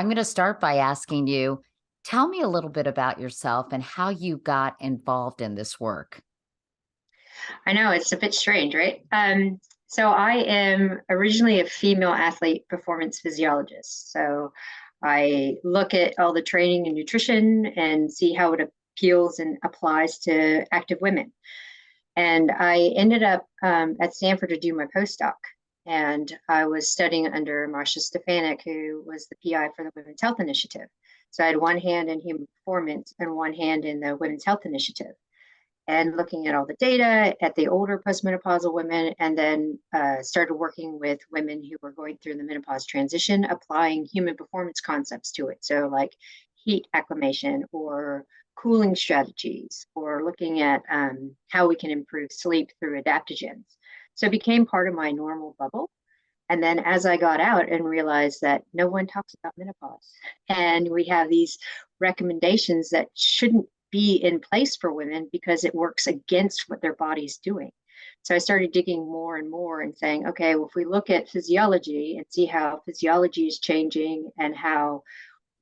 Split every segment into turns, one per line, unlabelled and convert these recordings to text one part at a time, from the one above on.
I'm going to start by asking you, tell me a little bit about yourself and how you got involved in this work.
I know it's a bit strange, right? So I am originally a female athlete performance physiologist. So I look at all the training and nutrition and see how it appeals and applies to active women. And I ended up at Stanford to do my postdoc. And I was studying under Marcia Stefanik, who was the PI for the Women's Health Initiative. So I had one hand in human performance and one hand in the Women's Health Initiative and looking at all the data at the older postmenopausal women, and then started working with women who were going through the menopause transition, applying human performance concepts to it. So, like heat acclimation or cooling strategies, or looking at how we can improve sleep through adaptogens. So, it became part of my normal bubble. And then as I got out and realized that no one talks about menopause, and we have these recommendations that shouldn't be in place for women because it works against what their body's doing. So I started digging more and more and saying, okay, well, if we look at physiology and see how physiology is changing and how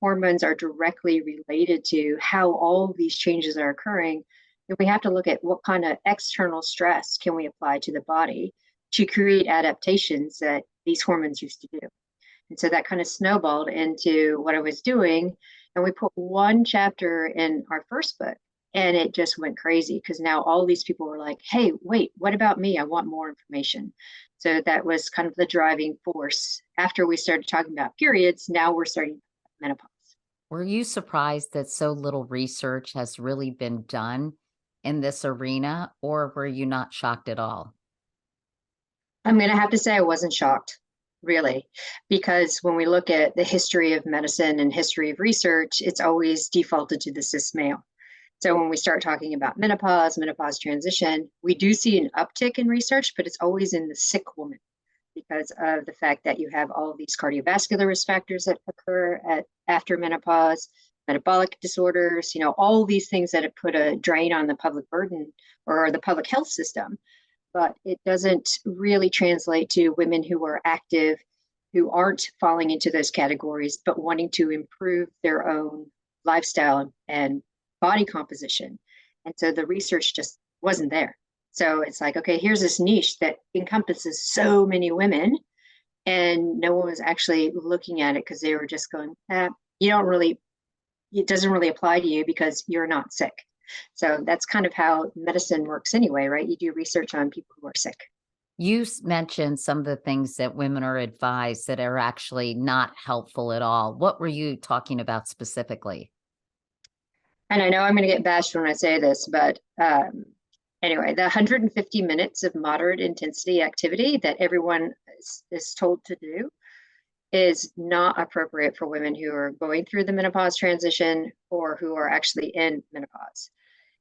hormones are directly related to how all these changes are occurring, then we have to look at what kind of external stress can we apply to the body to create adaptations that these hormones used to do. And so that kind of snowballed into what I was doing. And we put one chapter in our first book, and it just went crazy because now all these people were like, hey, wait, what about me? I want more information. So that was kind of the driving force. After we started talking about periods, now we're starting menopause.
Were you surprised that so little research has really been done in this arena, or were you not shocked at all?
I'm going to have to say I wasn't shocked, really, because when we look at the history of medicine and history of research, it's always defaulted to the cis male. So when we start talking about menopause transition, we do see an uptick in research, but it's always in the sick woman because of the fact that you have all of these cardiovascular risk factors that occur after menopause, metabolic disorders, all these things that have put a drain on the public burden or the public health system. But it doesn't really translate to women who are active, who aren't falling into those categories, but wanting to improve their own lifestyle and body composition. And so the research just wasn't there. So it's like, okay, here's this niche that encompasses so many women, and no one was actually looking at it because they were just going, you don't really, it doesn't really apply to you because you're not sick. So that's kind of how medicine works anyway, right? You do research on people who are sick.
You mentioned some of the things that women are advised that are actually not helpful at all. What were you talking about specifically?
And I know I'm going to get bashed when I say this, but anyway, the 150 minutes of moderate intensity activity that everyone is told to do is not appropriate for women who are going through the menopause transition or who are actually in menopause.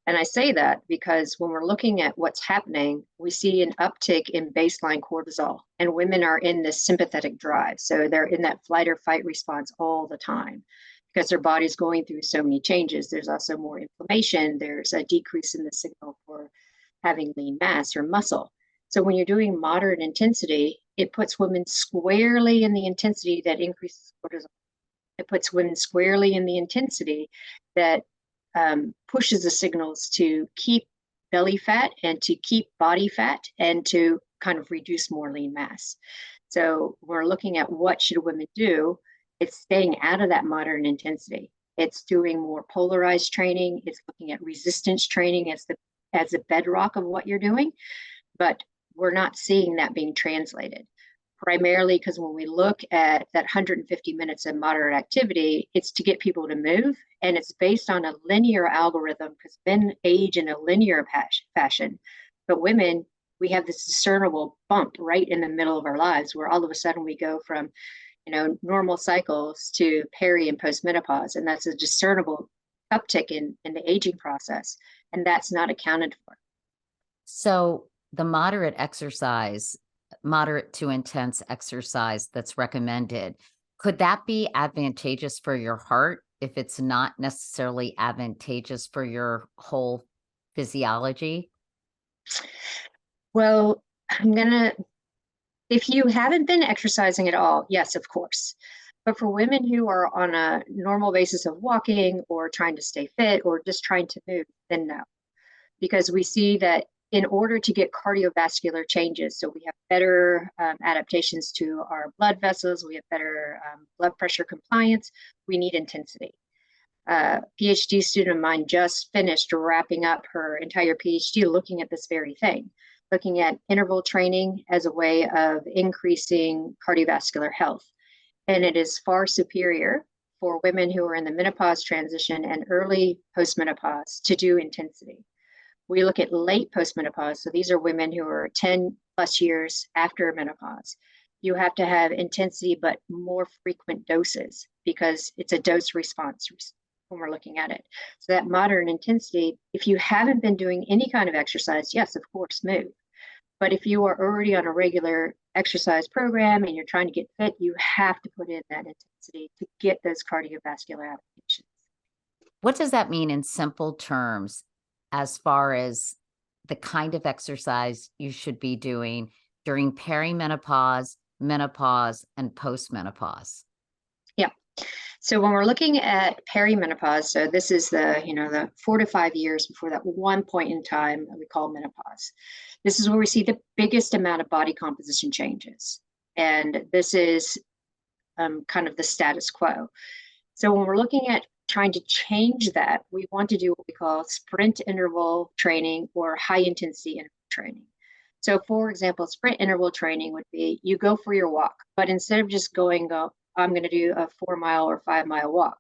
And I say that because when we're looking at what's happening, we see an uptick in baseline cortisol, and women are in this sympathetic drive. So they're in that flight or fight response all the time because their body's going through so many changes. There's also more inflammation. There's a decrease in the signal for having lean mass or muscle. So when you're doing moderate intensity, it puts women squarely in the intensity that increases cortisol. It puts women squarely in the intensity that pushes the signals to keep belly fat and to keep body fat and to kind of reduce more lean mass. So we're looking at what should women do. It's staying out of that moderate intensity. It's doing more polarized training. It's looking at resistance training as the bedrock of what you're doing, but we're not seeing that being translated. Primarily because when we look at that 150 minutes of moderate activity, it's to get people to move, and it's based on a linear algorithm because men age in a linear fashion. But women, we have this discernible bump right in the middle of our lives where all of a sudden we go from, normal cycles to peri and postmenopause, and that's a discernible uptick in the aging process, and that's not accounted for.
So, the moderate to intense exercise that's recommended, could that be advantageous for your heart if it's not necessarily advantageous for your whole physiology?
Well, if you haven't been exercising at all, yes, of course. But for women who are on a normal basis of walking or trying to stay fit or just trying to move, then no. Because we see that in order to get cardiovascular changes, so we have better adaptations to our blood vessels, we have better blood pressure compliance, we need intensity. A PhD student of mine just finished wrapping up her entire PhD looking at this very thing, looking at interval training as a way of increasing cardiovascular health. And it is far superior for women who are in the menopause transition and early postmenopause to do intensity. We look at late postmenopause, so these are women who are 10 plus years after menopause. You have to have intensity, but more frequent doses because it's a dose response when we're looking at it. So that moderate intensity, if you haven't been doing any kind of exercise, yes, of course, move. But if you are already on a regular exercise program and you're trying to get fit, you have to put in that intensity to get those cardiovascular adaptations.
What does that mean in simple terms as far as the kind of exercise you should be doing during perimenopause, menopause, and postmenopause?
Yeah. So when we're looking at perimenopause, so this is the 4 to 5 years before that one point in time that we call menopause. This is where we see the biggest amount of body composition changes. And this is kind of the status quo. So when we're looking at trying to change that, we want to do what we call sprint interval training or high intensity interval training. So for example, sprint interval training would be you go for your walk, but instead of just I'm going to do a 4 mile or 5 mile walk.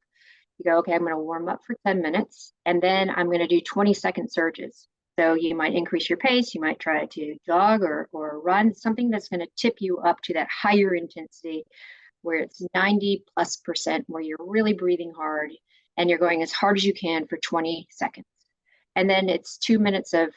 You go, okay, I'm going to warm up for 10 minutes and then I'm going to do 20-second surges. So you might increase your pace, you might try to jog or run, something that's going to tip you up to that higher intensity where it's 90+%, where you're really breathing hard and you're going as hard as you can for 20 seconds. And then it's 2 minutes of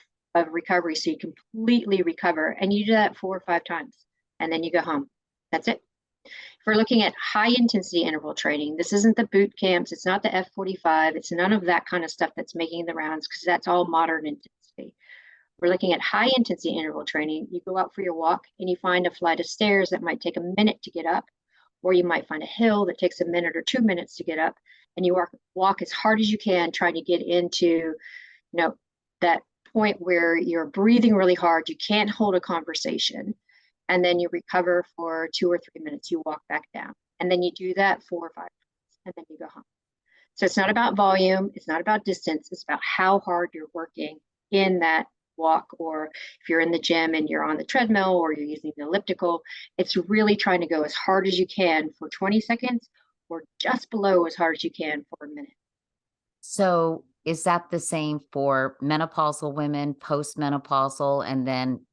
recovery. So you completely recover and you do that 4 or 5 times and then you go home. That's it. If we're looking at high intensity interval training, this isn't the boot camps, it's not the F45, it's none of that kind of stuff that's making the rounds because that's all modern intensity. We're looking at high intensity interval training. You go out for your walk and you find a flight of stairs that might take a minute to get up, or you might find a hill that takes a minute or 2 minutes to get up, and you walk as hard as you can, trying to get into, that point where you're breathing really hard, you can't hold a conversation, and then you recover for 2 or 3 minutes, you walk back down, and then you do that 4 or 5 times, and then you go home. So it's not about volume, it's not about distance, it's about how hard you're working in that walk, or if you're in the gym and you're on the treadmill or you're using the elliptical, it's really trying to go as hard as you can for 20 seconds or just below as hard as you can for a minute.
So is that the same for menopausal women, postmenopausal, and then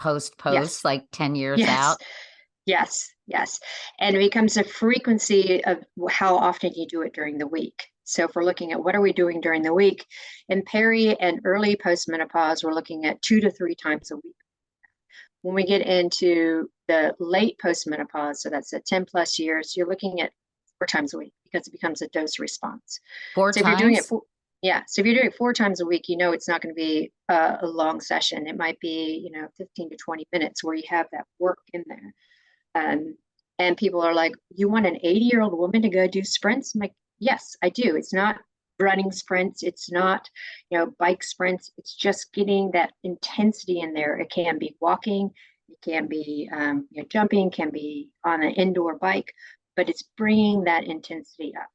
post,
Yes.
like 10 years
Yes.
out?
Yes. And it becomes a frequency of how often you do it during the week. So if we're looking at what are we doing during the week, in peri and early postmenopause, we're looking at 2 to 3 times a week. When we get into the late postmenopause, so that's at 10 plus years, you're looking at 4 times a week because it becomes a dose response.
4
So if you're doing it
times?
so if you're doing it 4 times a week, it's not going to be a long session. It might be, 15 to 20 minutes where you have that work in there. And people are like, you want an 80-year-old woman to go do sprints? I'm like, yes, I do. It's not running sprints. It's not, bike sprints. It's just getting that intensity in there. It can be walking. It can be jumping, can be on an indoor bike, but it's bringing that intensity up.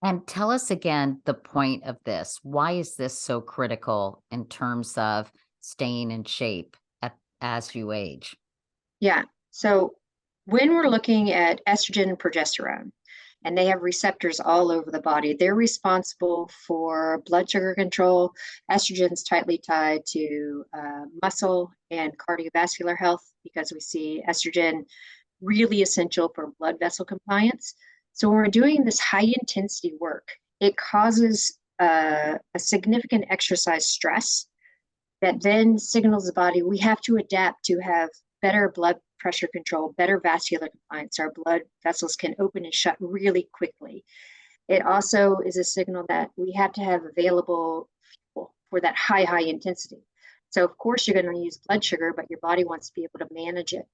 And tell us again the point of this. Why is this so critical in terms of staying in shape as you age?
Yeah. So when we're looking at estrogen and progesterone, and they have receptors all over the body, they're responsible for blood sugar control. Estrogen's tightly tied to muscle and cardiovascular health because we see estrogen really essential for blood vessel compliance. So when we're doing this high intensity work, it causes a significant exercise stress that then signals the body we have to adapt to have better blood pressure control, better vascular compliance. Our blood vessels can open and shut really quickly. It also is a signal that we have to have available fuel for that high intensity. So of course you're going to use blood sugar, but your body wants to be able to manage it.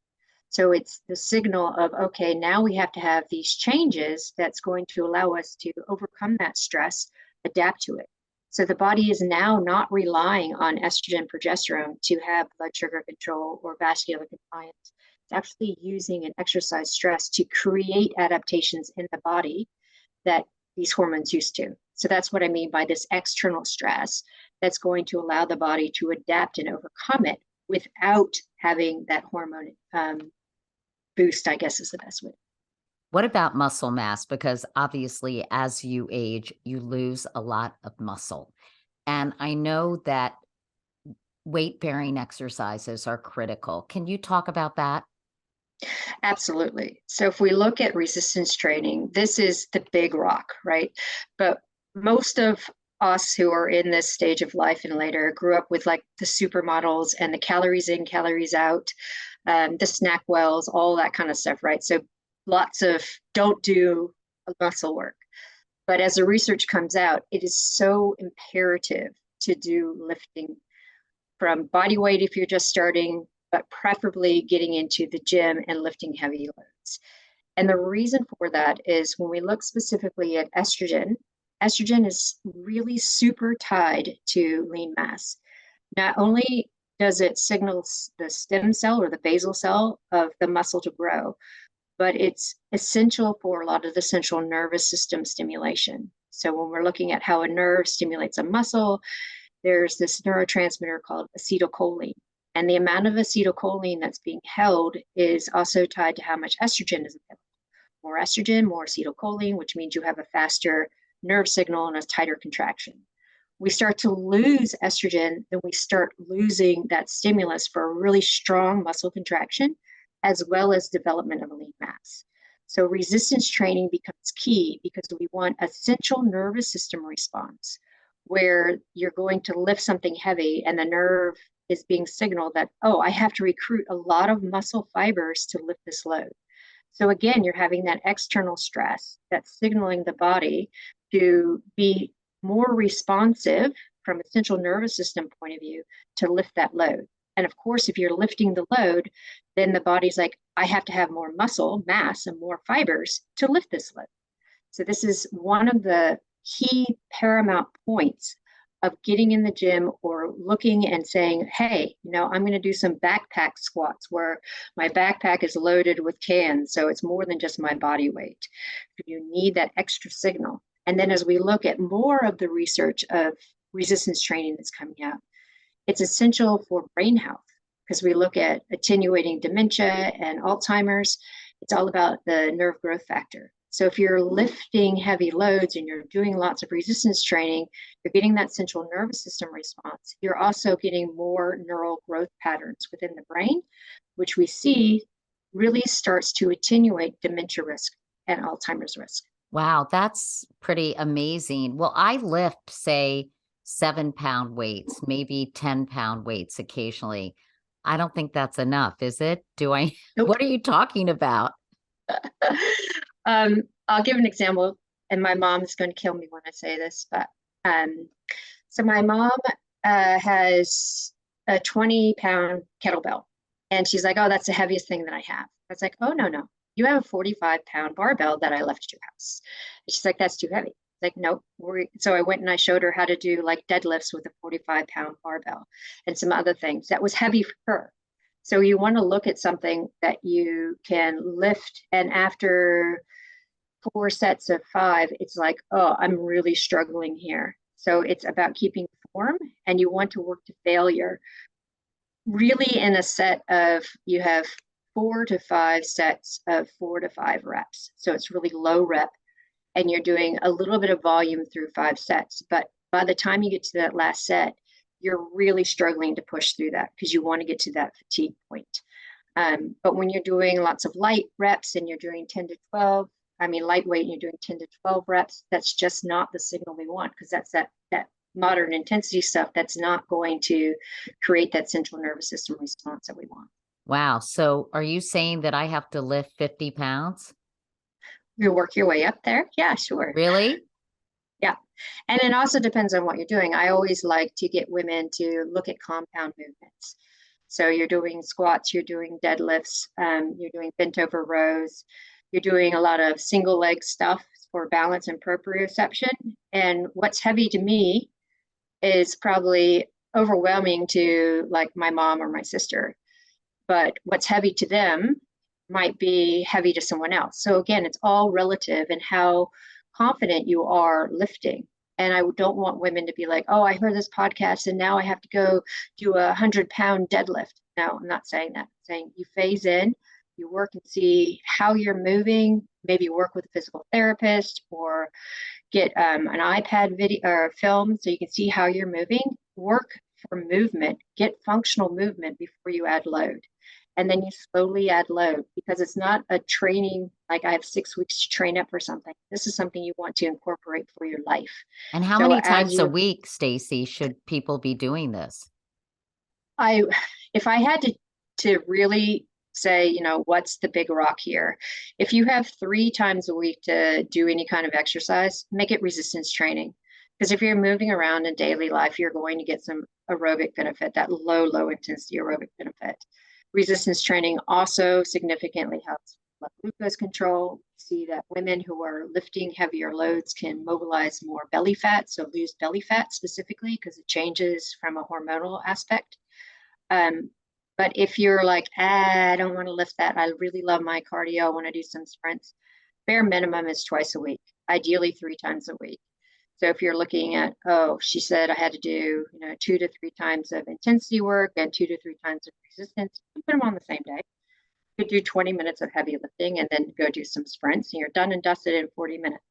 So it's the signal of, okay, now we have to have these changes that's going to allow us to overcome that stress, adapt to it. So the body is now not relying on estrogen, progesterone to have blood sugar control or vascular compliance. It's actually using an exercise stress to create adaptations in the body that these hormones used to. So that's what I mean by this external stress that's going to allow the body to adapt and overcome it without having that hormone boost, I guess is the best way.
What about muscle mass? Because obviously, as you age, you lose a lot of muscle. And I know that weight bearing exercises are critical. Can you talk about that?
Absolutely. So if we look at resistance training, this is the big rock, right? But most of us who are in this stage of life and later grew up with like the supermodels and the calories in, calories out, the snack wells, all that kind of stuff, right? So lots of don't do muscle work. But as the research comes out, it is so imperative to do lifting from body weight if you're just starting, but preferably getting into the gym and lifting heavy loads. And the reason for that is when we look specifically at estrogen, estrogen is really super tied to lean mass. Not only does it signal the stem cell or the basal cell of the muscle to grow, but it's essential for a lot of the central nervous system stimulation. So when we're looking at how a nerve stimulates a muscle, there's this neurotransmitter called acetylcholine. And the amount of acetylcholine that's being held is also tied to how much estrogen is available. More estrogen, more acetylcholine, which means you have a faster nerve signal and a tighter contraction. We start to lose estrogen, then we start losing that stimulus for a really strong muscle contraction, as well as development of lean mass. So resistance training becomes key because we want a central nervous system response where you're going to lift something heavy and the nerve is being signaled that, oh, I have to recruit a lot of muscle fibers to lift this load. So again, you're having that external stress that's signaling the body to be more responsive from a central nervous system point of view to lift that load. And of course, if you're lifting the load, then the body's like, I have to have more muscle mass and more fibers to lift this load. So this is one of the key paramount points of getting in the gym or looking and saying, hey, I'm going to do some backpack squats where my backpack is loaded with cans. So it's more than just my body weight. You need that extra signal. And then as we look at more of the research of resistance training that's coming out, it's essential for brain health because we look at attenuating dementia and Alzheimer's. It's all about the nerve growth factor. So if you're lifting heavy loads and you're doing lots of resistance training, you're getting that central nervous system response. You're also getting more neural growth patterns within the brain, which we see really starts to attenuate dementia risk and Alzheimer's risk.
Wow, that's pretty amazing. Well, I lift, say, 7 pound weights, maybe 10 pound weights occasionally. I don't think that's enough, is it? Do I?
Nope.
What are you talking about?
I'll give an example, and my mom is going to kill me when I say this, but so my mom has a 20-pound kettlebell, and she's like, "Oh, that's the heaviest thing that I have." I was like, "Oh, no, no, you have a 45-pound barbell that I left at your house." And she's like, "That's too heavy." Like, nope. So I went and I showed her how to do like deadlifts with a 45-pound barbell and some other things that was heavy for her. So you want to look at something that you can lift, and after 4 sets of 5, it's like, oh, I'm really struggling here. So it's about keeping form, and you want to work to failure. Really, in a set of, you have 4 to 5 sets of 4 to 5 reps. So it's really low rep, and you're doing a little bit of volume through 5 sets. But by the time you get to that last set, you're really struggling to push through that because you want to get to that fatigue point. But when you're doing lots of light reps and you're doing 10 to 12, lightweight, and you're doing 10 to 12 reps, that's just not the signal we want because that's that modern intensity stuff that's not going to create that central nervous system response that we want.
Wow. So are you saying that I have to lift 50 pounds?
You work your way up there? Yeah, sure.
Really?
Yeah. And it also depends on what you're doing. I always like to get women to look at compound movements. So you're doing squats, you're doing deadlifts, you're doing bent over rows, you're doing a lot of single leg stuff for balance and proprioception. And what's heavy to me is probably overwhelming to like my mom or my sister, but what's heavy to them might be heavy to someone else. So again, it's all relative in how confident you are lifting. And I don't want women to be like, oh, I heard this podcast and now I have to go do a 100-pound deadlift. No, I'm not saying that. I'm saying you phase in, you work and see how you're moving, maybe work with a physical therapist or get an iPad video or film so you can see how you're moving. Work for movement, get functional movement before you add load. And then you slowly add load because it's not a training like I have 6 weeks to train up for something. This is something you want to incorporate for your life.
And how
So
many
as
times a
you,
week, Stacy, should people be doing this?
I, if I had to really say, what's the big rock here? If you have 3 times a week to do any kind of exercise, make it resistance training. Because if you're moving around in daily life, you're going to get some aerobic benefit, that low intensity aerobic benefit. Resistance training also significantly helps blood glucose control. See that women who are lifting heavier loads can mobilize more belly fat, so lose belly fat specifically because it changes from a hormonal aspect. Um, but if you're like, I don't want to lift that, I really love my cardio, I want to do some sprints, bare minimum is twice a week, ideally 3 times a week. So if you're looking at, oh, she said I had to do, 2 to 3 times of intensity work and 2 to 3 times of resistance, you put them on the same day. You could do 20 minutes of heavy lifting and then go do some sprints, and you're done and dusted in 40 minutes.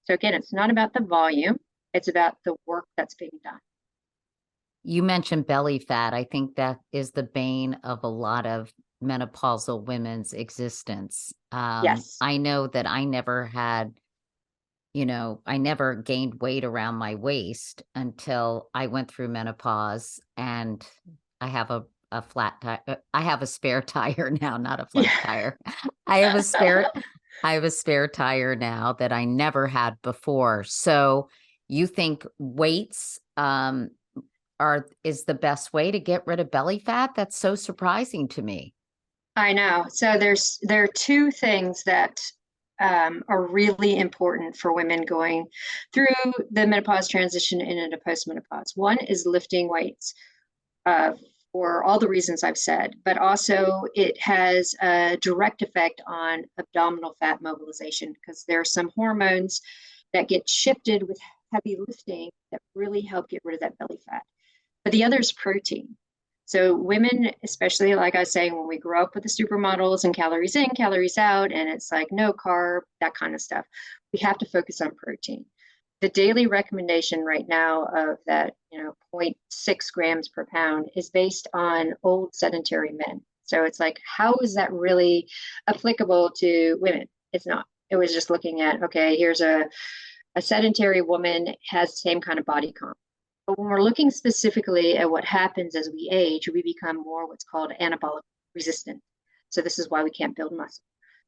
So again, it's not about the volume, it's about the work that's being done.
You mentioned belly fat. I think that is the bane of a lot of menopausal women's existence.
Yes.
I know that I never had, I never gained weight around my waist until I went through menopause, and I have a flat tire. I have a spare tire now, not a flat
Yeah.
tire. I have a spare I have a spare tire now that I never had before. So you think weights is the best way to get rid of belly fat? That's so surprising to me.
I know. So there are 2 things that are really important for women going through the menopause transition and into postmenopause. One is lifting weights uh, for all the reasons I've said, but also it has a direct effect on abdominal fat mobilization because there are some hormones that get shifted with heavy lifting that really help get rid of that belly fat. But the other is protein. So women, especially like I was saying, when we grow up with the supermodels and calories in, calories out, and it's like no carb, that kind of stuff, we have to focus on protein. The daily recommendation right now of that, 0.6 grams per pound is based on old sedentary men. So it's like, how is that really applicable to women? It's not. It was just looking at, okay, here's a sedentary woman has the same kind of body comp. But when we're looking specifically at what happens as we age, we become more what's called anabolic resistant. So this is why we can't build muscle.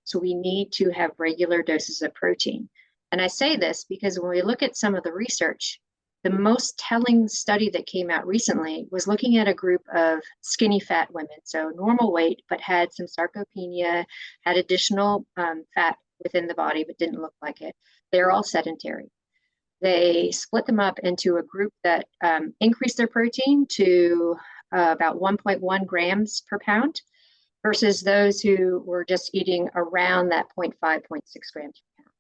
So we need to have regular doses of protein. And I say this because when we look at some of the research, the most telling study that came out recently was looking at a group of skinny fat women, so normal weight, but had some sarcopenia, had additional fat within the body, but didn't look like it. They're all sedentary. They split them up into a group that increased their protein to about 1.1 grams per pound versus those who were just eating around that 0.5, 0.6 grams per pound.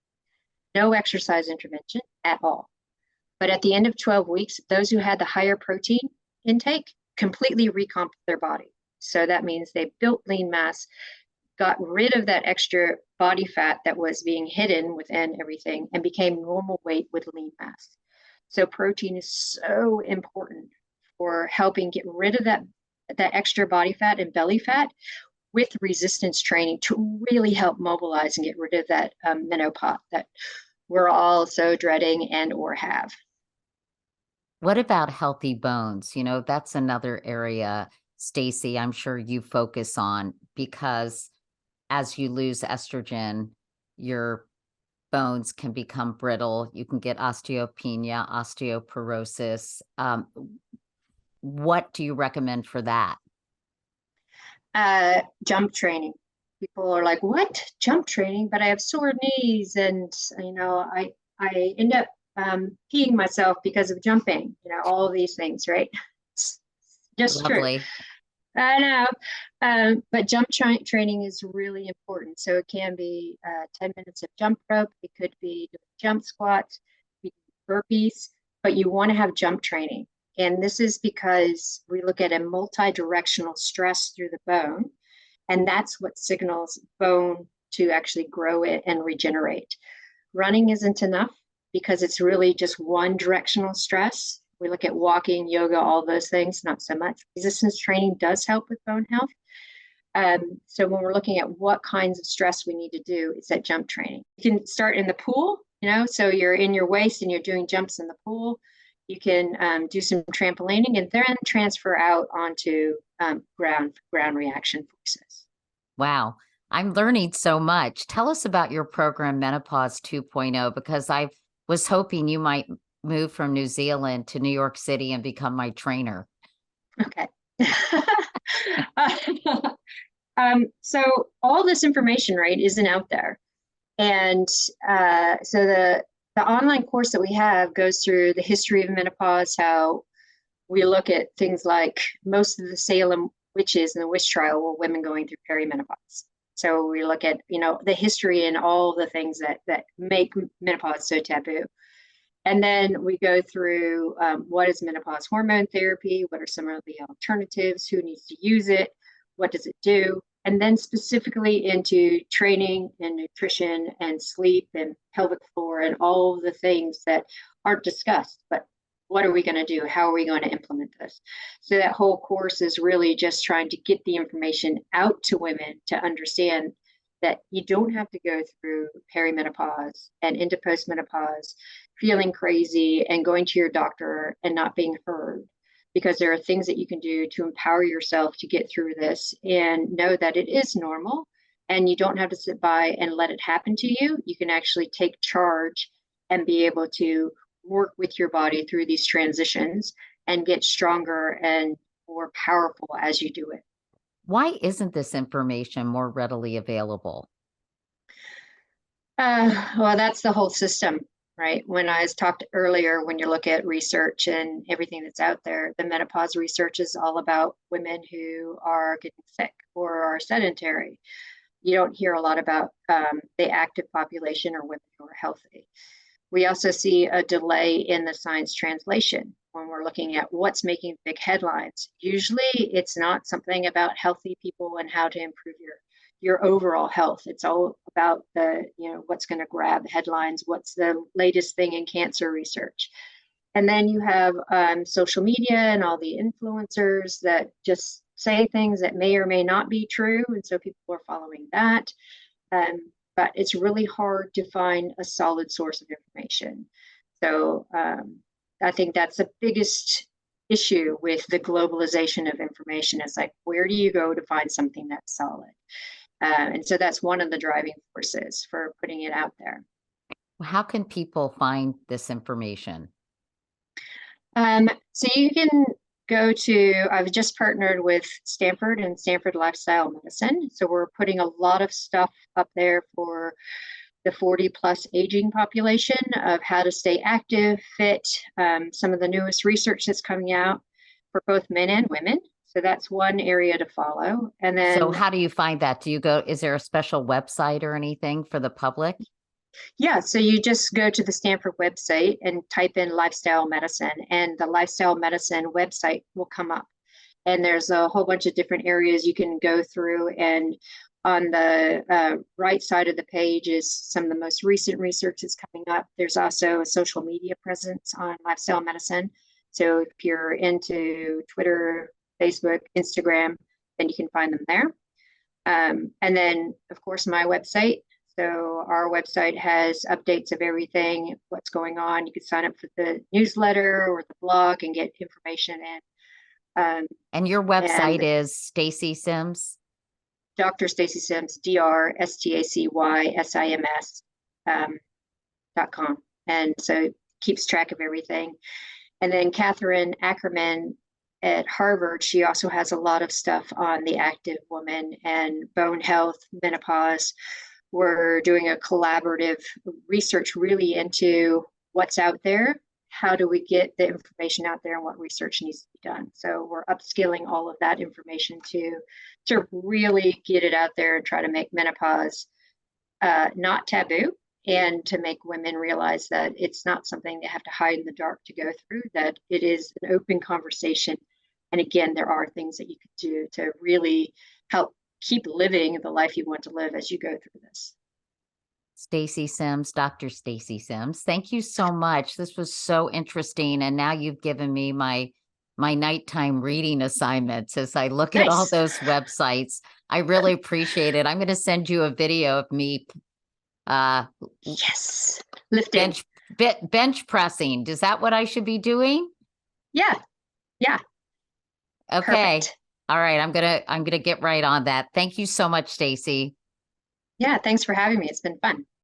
No exercise intervention at all. But at the end of 12 weeks, those who had the higher protein intake completely recomped their body. So that means they built lean mass, got rid of that extra body fat that was being hidden within everything, and became normal weight with lean mass. So protein is so important for helping get rid of that extra body fat and belly fat with resistance training to really help mobilize and get rid of that menopause that we're all so dreading and or have.
What about healthy bones? That's another area, Stacy, I'm sure you focus on, because as you lose estrogen, your bones can become brittle. You can get osteopenia, osteoporosis. What do you recommend for that?
Jump training. People are like, what? Jump training? But I have sore knees, and I end up peeing myself because of jumping, all these things, right? It's just true.
Lovely.
I know. But jump training is really important. So it can be 10 minutes of jump rope. It could be jump squats, burpees, but you want to have jump training. And this is because we look at a multi-directional stress through the bone, and that's what signals bone to actually grow it and regenerate. Running isn't enough because it's really just one directional stress. We look at walking, yoga, all those things, not so much. Resistance training does help with bone health. So when we're looking at what kinds of stress we need to do, it's that jump training. You can start in the pool, so you're in your waist and you're doing jumps in the pool. You can do some trampolining and then transfer out onto ground reaction forces.
Wow. I'm learning so much. Tell us about your program, Menopause 2.0, because I was hoping you might move from New Zealand to New York City and become my trainer.
Okay. So all this information, right, isn't out there. And so the online course that we have goes through the history of menopause, how we look at things like most of the Salem witches and the witch trial were women going through perimenopause. So we look at, the history and all the things that make menopause so taboo. And then we go through what is menopause hormone therapy? What are some of the alternatives? Who needs to use it? What does it do? And then specifically into training and nutrition and sleep and pelvic floor and all the things that aren't discussed. But what are we going to do? How are we going to implement this? So that whole course is really just trying to get the information out to women to understand that you don't have to go through perimenopause and into postmenopause feeling crazy and going to your doctor and not being heard, because there are things that you can do to empower yourself to get through this and know that it is normal, and you don't have to sit by and let it happen to you. You can actually take charge and be able to work with your body through these transitions and get stronger and more powerful as you do it.
Why isn't this information more readily available?
Well, that's the whole system, right? When I talked earlier, when you look at research and everything that's out there, the menopause research is all about women who are getting sick or are sedentary. You don't hear a lot about the active population or women who are healthy. We also see a delay in the science translation when we're looking at what's making big headlines. Usually it's not something about healthy people and how to improve your overall health. It's all about what's going to grab headlines, what's the latest thing in cancer research. And then you have social media and all the influencers that just say things that may or may not be true. And so people are following that. But it's really hard to find a solid source of information. So I think that's the biggest issue with the globalization of information. It's like, where do you go to find something that's solid? And so that's one of the driving forces for putting it out there.
How can people find this information?
So you can go to, I've just partnered with Stanford and Stanford Lifestyle Medicine. So we're putting a lot of stuff up there for the 40 plus aging population of how to stay active, fit, some of the newest research that's coming out for both men and women. So that's one area to follow. And then,
so how do you find that? Is there a special website or anything for the public?
yeah, so you just go to the Stanford website and type in lifestyle medicine, and the lifestyle medicine website will come up. And there's a whole bunch of different areas you can go through. And on the right side of the page is some of the most recent research that's coming up. There's also a social media presence on lifestyle medicine. So if you're into Twitter, Facebook, Instagram, then you can find them there. And then, of course, my website. So our website has updates of everything, what's going on. You can sign up for the newsletter or the blog and get information in.
And your website is Stacy Sims?
Dr. Stacy Sims, DrStacySims.com. And so it keeps track of everything. And then Catherine Ackerman, at Harvard, she also has a lot of stuff on the active woman and bone health, menopause. We're doing a collaborative research really into what's out there. How do we get the information out there and what research needs to be done? So we're upskilling all of that information to really get it out there and try to make menopause not taboo, and to make women realize that it's not something they have to hide in the dark to go through, that it is an open conversation. And again, there are things that you could do to really help keep living the life you want to live as you go through this.
Stacy Sims, Dr. Stacy Sims, thank you so much. This was so interesting. And now you've given me my nighttime reading assignments as I look at all
Nice.
those websites. I really appreciate it. I'm going to send you a video of me
Yes. Lifting.
bench pressing. Is that what I should be doing?
Yeah. Yeah.
Okay.
Perfect.
All right. I'm gonna get right on that. Thank you so much, Stacy.
Yeah. Thanks for having me. It's been fun.